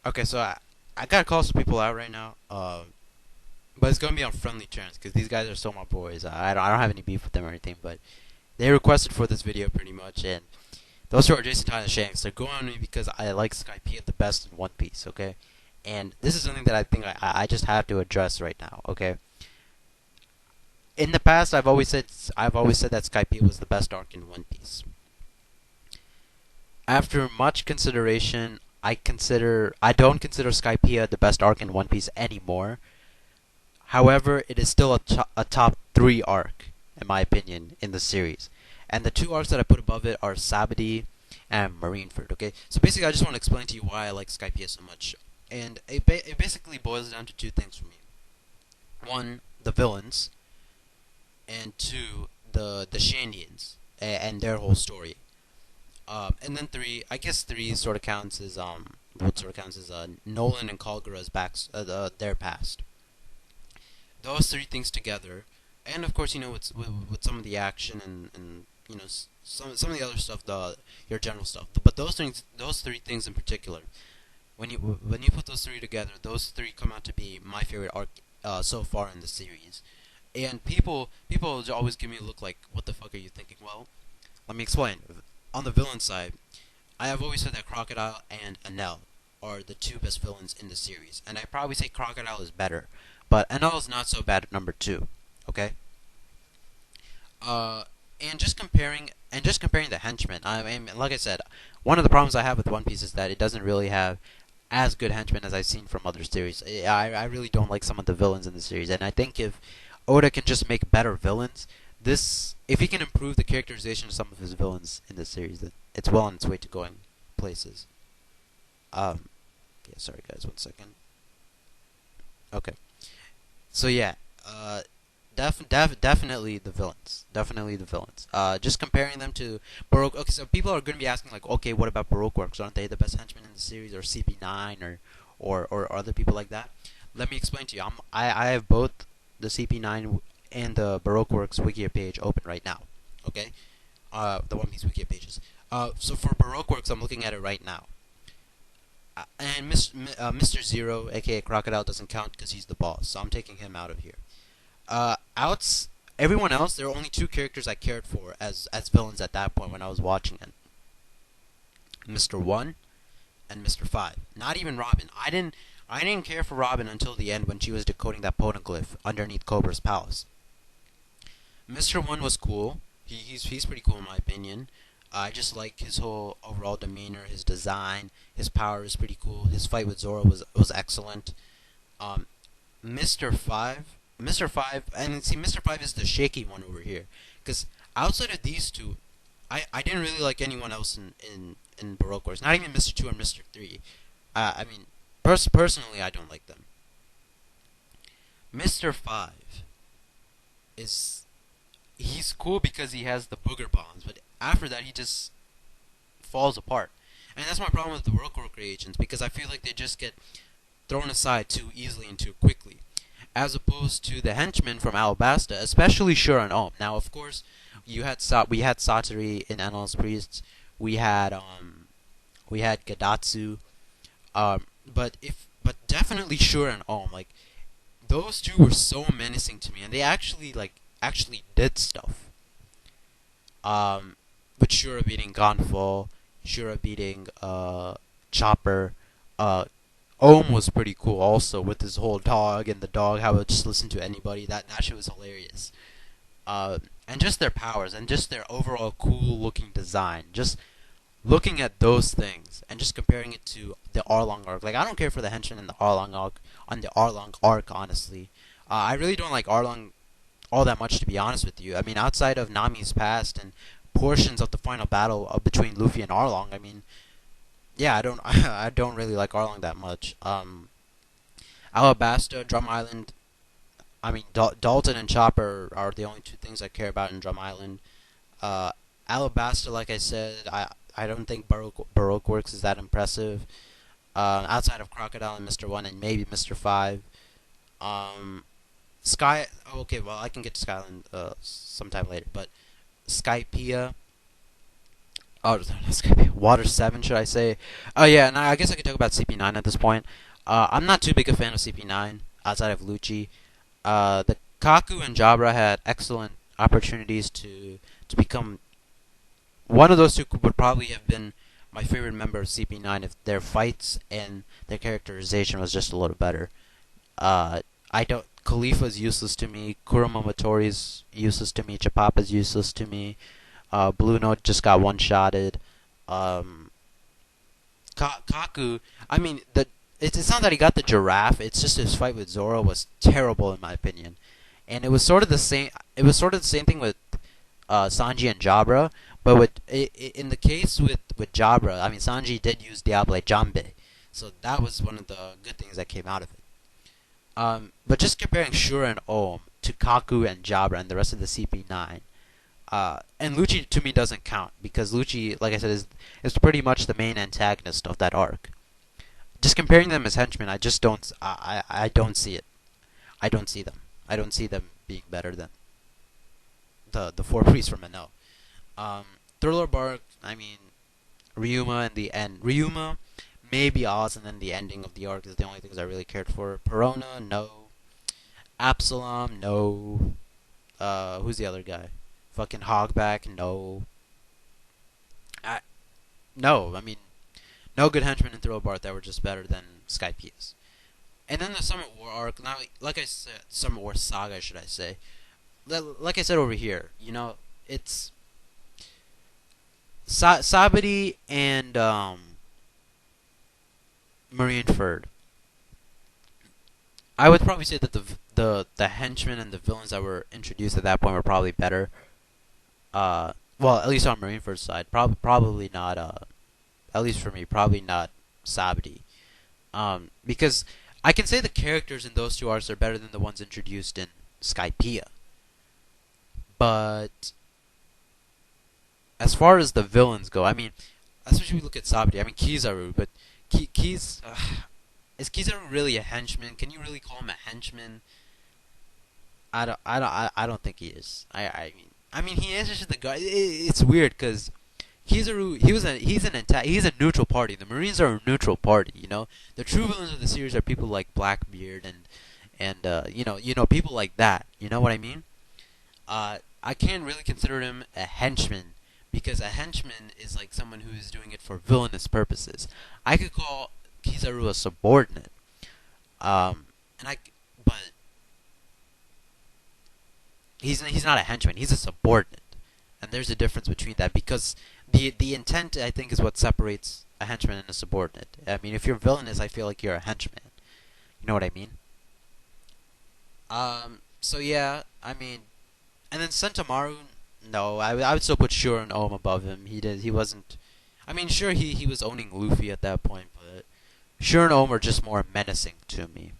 Okay, so I gotta call some people out right now. But it's gonna be on friendly terms because these guys are still my boys. I don't have any beef with them or anything, but they requested for this video pretty much, and those two are Jason, Ty, and Shanks. They're going on me because I like Skypiea the best in One Piece. Okay, and this is something that I think I just have to address right now. Okay, in the past I've always said that Skypiea was the best arc in One Piece. After much consideration, I don't consider Skypiea the best arc in One Piece anymore. However, it is still a top 3 arc, in my opinion, in the series. And the two arcs that I put above it are Sabody and Marineford, okay? So basically, I just want to explain to you why I like Skypiea so much. And it basically boils down to two things for me. One, the villains, and two, the Shandians, and their whole story. And then three, I guess three sort of counts as, what sort of counts as, Nolan and Calgara's their past. Those three things together, and of course, with some of the action and some of the other stuff, the your general stuff. But those three things in particular, when you put those three together, those three come out to be my favorite arc so far in the series. And people always give me a look like, what the fuck are you thinking? Well, let me explain. On the villain side, I have always said that Crocodile and Enel are the two best villains in the series, and I probably say Crocodile is better, but Enel is not so bad at number two. Okay. Uh, and just comparing the henchmen. I mean, like I said, one of the problems I have with One Piece is that it doesn't really have as good henchmen as I've seen from other series. I really don't like some of the villains in the series, and I think if Oda can just make better villains, if he can improve the characterization of some of his villains in this series, then it's well on its way to going places. Um, yeah, sorry guys, 1 second. Okay, so yeah, definitely the villains. Definitely the villains. Just comparing them to Baroque. Okay, so people are going to be asking like, okay, what about Baroque works? Aren't they the best henchmen in the series, or CP9, or other people like that? Let me explain to you. I have both the CP9 and the Baroque Works Wikia page open right now. Okay, the One Piece Wikia pages. So for Baroque Works, I'm looking at it right now. And Mr. Zero, aka Crocodile, doesn't count because he's the boss, so I'm taking him out of here. Outs Everyone else, there are only two characters I cared for as villains at that point when I was watching it. Mr. One and Mr. Five. Not even Robin. I didn't care for Robin until the end when she was decoding that poneglyph underneath Cobra's palace. Mr. One was cool. He's pretty cool in my opinion. I just like his whole overall demeanor, his design, his power is pretty cool. His fight with Zoro was excellent. Um, Mr. Five, Mr. Five, and see, Mr. Five is the shaky one over here. Because outside of these two, I didn't really like anyone else in Baroque Wars. Not even Mr. Two or Mr. Three. I mean, personally, I don't like them. Mr. Five is he's cool because he has the booger bonds, but after that, he just falls apart. And that's my problem with the Baroque Work reagents because I feel like they just get thrown aside too easily and too quickly, as opposed to the henchmen from Alabasta, especially Shura and Om. Now, of course, we had Satori in Annals Priests, we had Gadatsu, but definitely Shura and Om. Like those two were so menacing to me, and they actually did stuff. Um, with Shura beating Gonfall, Shura beating Chopper, uh, Ohm was pretty cool also with his whole dog and the dog how it would just listen to anybody. That shit was hilarious. And just their powers and just their overall cool looking design. Just looking at those things and just comparing it to the Arlong arc. Like I don't care for the henchmen in the Arlong arc honestly. I really don't like Arlong all that much to be honest with you. I mean outside of Nami's past and portions of the final battle between Luffy and Arlong, I mean yeah, I don't I don't really like Arlong that much. Alabasta, Drum Island. I mean, Dalton and Chopper are the only two things I care about in Drum Island. Uh, Alabasta, like I said, I don't think Baroque Works is that impressive. Outside of Crocodile and Mr. One and maybe Mr. Five. Um, Sky. Oh, okay, well I can get to Skyland sometime later, but Skypiea Oh, that's gonna be Water 7, should I say? Oh yeah, and I guess I could talk about CP9 at this point. I'm not too big a fan of CP9 outside of Lucci. The Kaku and Jabra had excellent opportunities to become one of those two would probably have been my favorite member of CP9 if their fights and their characterization was just a little better. I don't. Khalifa's useless to me. Kurama Motori's useless to me. Chapapa's useless to me. Blue Note just got one-shotted. Um, Kaku. I mean, it's not that he got the giraffe. It's just his fight with Zoro was terrible in my opinion, and it was sort of the same. It was sort of the same thing with Sanji and Jabra, but in the case with Jabra, I mean Sanji did use Diable Jambe, so that was one of the good things that came out of it. But just comparing Shura and Ohm to Kaku and Jabra and the rest of the CP9, and Lucci to me doesn't count because Lucci, like I said, is pretty much the main antagonist of that arc. Just comparing them as henchmen, I just don't. I don't see it. I don't see them. I don't see them being better than the four priests from Mano. Um, Thriller Bark, I mean, Ryuma in the end. Ryuma, maybe Oz, and then the ending of the arc is the only things I really cared for. Perona, no. Absalom, no. Who's the other guy? Fucking Hogback, no. I, no, I mean, no good henchmen in Thriller Bark that were just better than Skypiea's. And then the Summit War arc, now, like I said, Summit War Saga, should I say. Like I said over here, it's Sabati and Marineford. I would probably say that the henchmen and the villains that were introduced at that point were probably better. Well, at least on Marineford's side, probably not. At least for me, probably not Sabati. Because I can say the characters in those two arcs are better than the ones introduced in Skypiea. But as far as the villains go, I mean, especially if we look at Sabati, I mean Kizaru, but Kiz is Kizaru really a henchman? Can you really call him a henchman? I don't think he is. I mean he is just the guy. It's weird because Kizaru he's a neutral party. The Marines are a neutral party. The true villains of the series are people like Blackbeard and people like that. You know what I mean? I can't really consider him a henchman because a henchman is like someone who is doing it for villainous purposes. I could call Kizaru a subordinate, um, but he's not a henchman. He's a subordinate, and there's a difference between that because the intent I think is what separates a henchman and a subordinate. I mean, if you're villainous, I feel like you're a henchman. You know what I mean? So yeah, I mean, and then Sentamaru, no, I would still put Shura and Ohm above him. He wasn't. I mean, sure, he was owning Luffy at that point, but Shura and Ohm are just more menacing to me.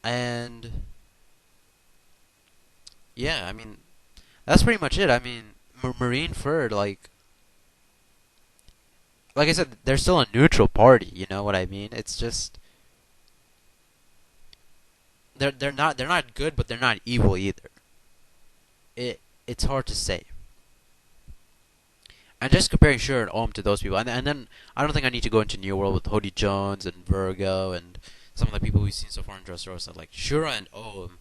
And yeah, I mean, that's pretty much it. I mean, Marineford, like I said, they're still a neutral party. You know what I mean? It's just they're not good, but they're not evil either. It's hard to say. And just comparing Shura and Ohm to those people, and then I don't think I need to go into New World with Hody Jones and Virgo and some of the people we've seen so far in Dressrosa. Like Shura and Ohm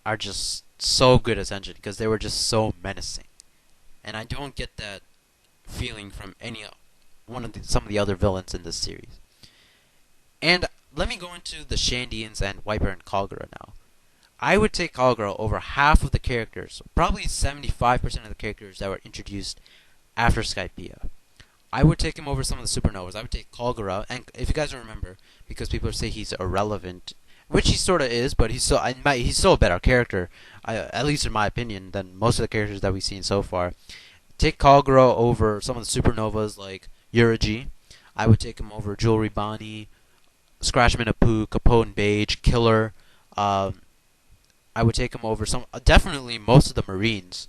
are just so good as Engine because they were just so menacing, and I don't get that feeling from some of the other villains in this series. And let me go into the Shandians and Wiper and Calgara now. I would take Calgara over half of the characters, probably 75% of the characters that were introduced after Skypiea. I would take him over some of the supernovas. I would take Calgara, and if you guys don't remember, because people say he's irrelevant, which he sort of is, but he's still a better character, at least in my opinion, than most of the characters that we've seen so far. Take Calgara over some of the supernovas like Yurigi. I would take him over Jewelry Bonnie, Scratchman Apu, Capone Beige, Killer. I would take him over definitely most of the Marines,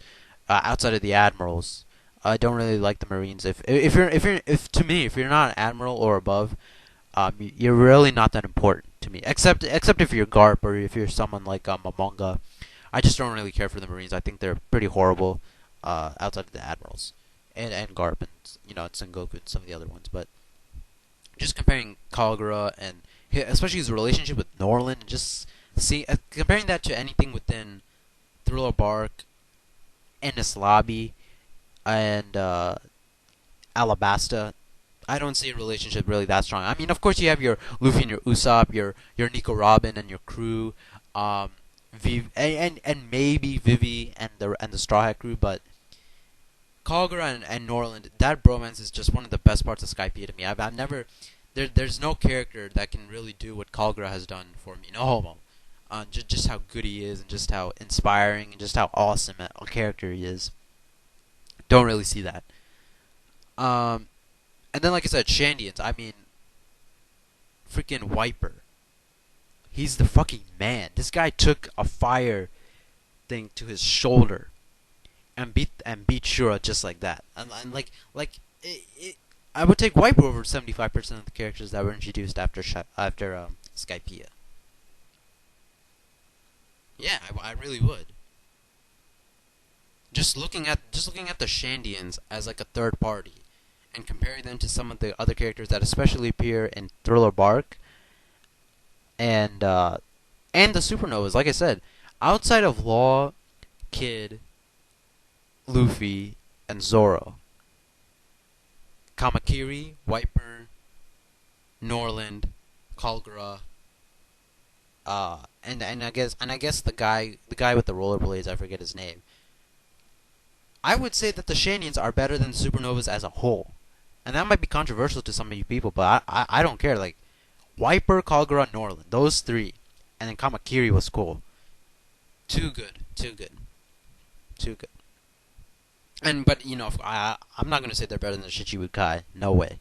outside of the admirals. I don't really like the Marines. If you're not an admiral or above, you're really not that important to me. Except if you're Garp or if you're someone like Momonga. I just don't really care for the Marines. I think they're pretty horrible. outside of the admirals, and Garp and and Sengoku and some of the other ones. But just comparing Calgara and especially his relationship with Norland, and just see comparing that to anything within Thriller Bark, Ennis Lobby, and Alabasta, I don't see a relationship really that strong. I mean, of course, you have your Luffy and your Usopp, your Nico Robin and your crew, and maybe Vivi and the Straw Hat crew, but Calgara and Norland, that bromance is just one of the best parts of Skypiea to me. I've never there's no character that can really do what Calgara has done for me. No homo. Just how good he is, and just how inspiring, and just how awesome a character he is. Don't really see that. And then, like I said, Shandians. I mean, freaking Wiper. He's the fucking man. This guy took a fire thing to his shoulder and beat Shura just like that. And I would take Wiper over 75% of the characters that were introduced after Skypiea. Yeah, I really would. Just looking at the Shandians as like a third party, and comparing them to some of the other characters that especially appear in Thriller Bark and the Supernovas. Like I said, outside of Law, Kid, Luffy, and Zoro, Kamakiri, Wiper, Norland, Calgara, and I guess the guy with the rollerblades, I forget his name. I would say that the Shandians are better than Supernovas as a whole. And that might be controversial to some of you people, but I don't care. Like, Wiper, Calgara, Norland, those three. And then Kamakiri was cool. Too good. But, I'm not going to say they're better than the Shichibukai. No way.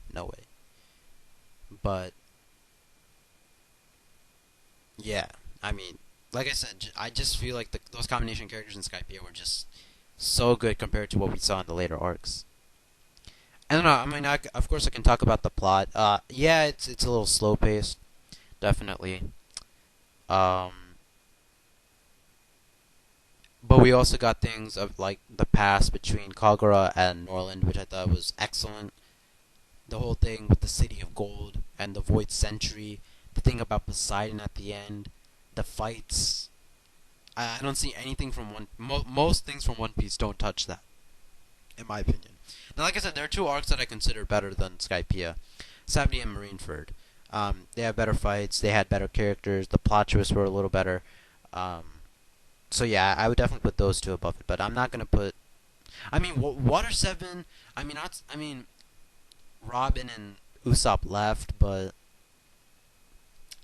But, yeah. I mean, like I said, I just feel like those combination characters in Skypiea were just so good compared to what we saw in the later arcs. I don't know. I mean, of course, I can talk about the plot. Yeah, it's a little slow paced, definitely. But we also got things of like the past between Calgara and Norland, which I thought was excellent. The whole thing with the City of Gold and the Void Century, the thing about Poseidon at the end, the fights. I don't see anything from most things from One Piece don't touch that, in my opinion. Now, like I said, there are two arcs that I consider better than Skypiea, Sabaody and Marineford. They have better fights, they had better characters, the plot twists were a little better. So yeah, I would definitely put those two above it, but I'm not gonna put. I mean, Water 7. I mean, Robin and Usopp left, but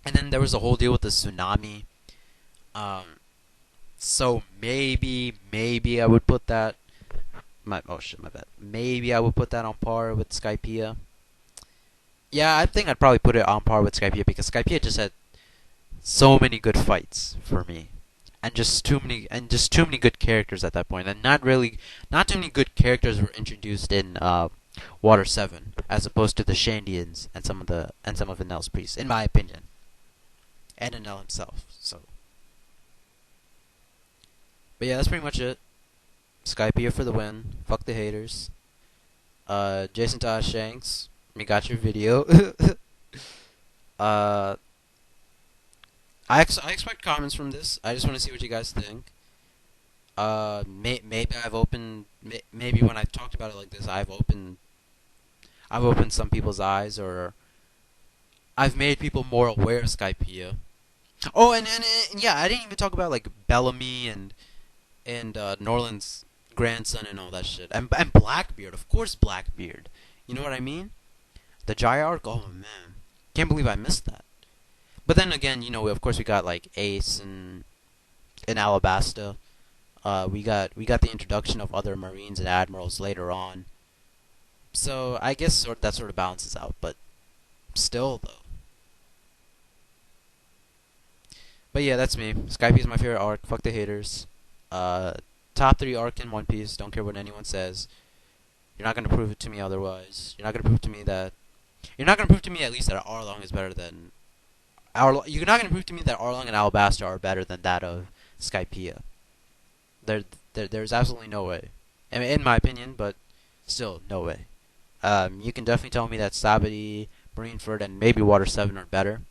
and then there was a whole deal with the tsunami. So maybe I would put that. My bad. Maybe I would put that on par with Skypiea. Yeah, I think I'd probably put it on par with Skypiea because Skypiea just had so many good fights for me, and just too many good characters at that point, and not too many good characters were introduced in Water 7 as opposed to the Shandians and some of Enel's priests, in my opinion, and Enel himself. So, but yeah, that's pretty much it. Skypiea for the win. Fuck the haters. Jason Todd Shanks, we got your video. I expect comments from this. I just want to see what you guys think. Maybe I've opened. Maybe when I've talked about it like this, I've opened some people's eyes, or I've made people more aware of Skypiea. Oh, and yeah, I didn't even talk about like Bellamy and Norland's grandson and all that shit, and Blackbeard, of course, Blackbeard. You know what I mean? The Jaya arc. Oh man, can't believe I missed that. But then again, of course we got like Ace and Alabasta. We got the introduction of other Marines and Admirals later on. So I guess that sort of balances out, but still though. But yeah, that's me. Skypiea is my favorite arc. Fuck the haters. Top 3 arc in One Piece. Don't care what anyone says. You're not gonna prove it to me otherwise. You're not gonna prove to me at least that Arlong is better than You're not gonna prove to me that Arlong and Alabasta are better than that of Skypiea. There's absolutely no way. I mean, in my opinion, but still, no way. You can definitely tell me that Sabity, Marineford, and maybe Water 7 are better.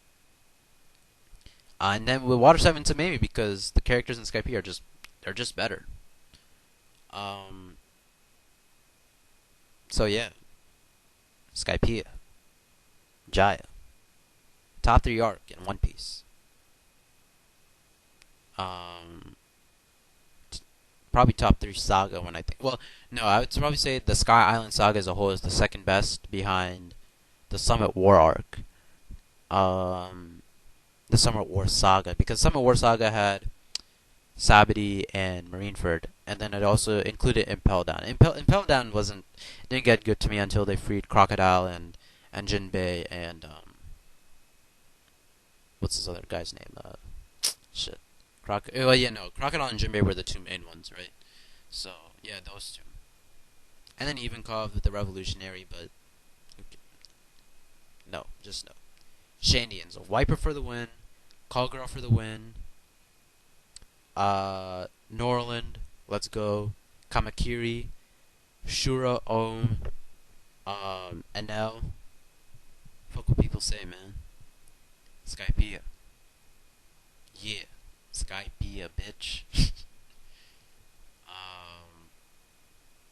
And then with Water 7 it's a maybe because the characters in Skypiea are just better. Um, so yeah, Skypiea, Jaya, top 3 arc in One Piece. Um, Probably top 3 saga when I think. Well, no, I would probably say the Sky Island saga as a whole is the second best behind the Summit War arc. Um, the Summit War saga because Summit War saga had Sabity and Marineford, and then it also included Impel Down. Impel Down didn't get good to me until they freed Crocodile and Jinbei and what's this other guy's name? Shit. Well, yeah, no, Crocodile and Jinbei were the two main ones, right? So yeah, those two. And then Ivankov with the Revolutionary, but okay. No, just no. Shandians, a Wiper for the win, Calgara for the win. Norland, let's go. Kamakiri, Shura, Ohm, Enel. Fuck what people say, man. Skypiea. Yeah. Skypiea, bitch.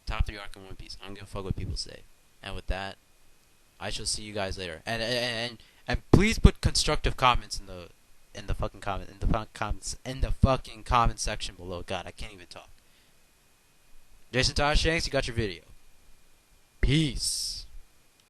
Top 3 arc in One Piece. I don't give a fuck what people say. And with that, I shall see you guys later. And please put constructive comments in the fucking comment section below. God, I can't even talk. Jason Tosh Shanks, you got your video. Peace.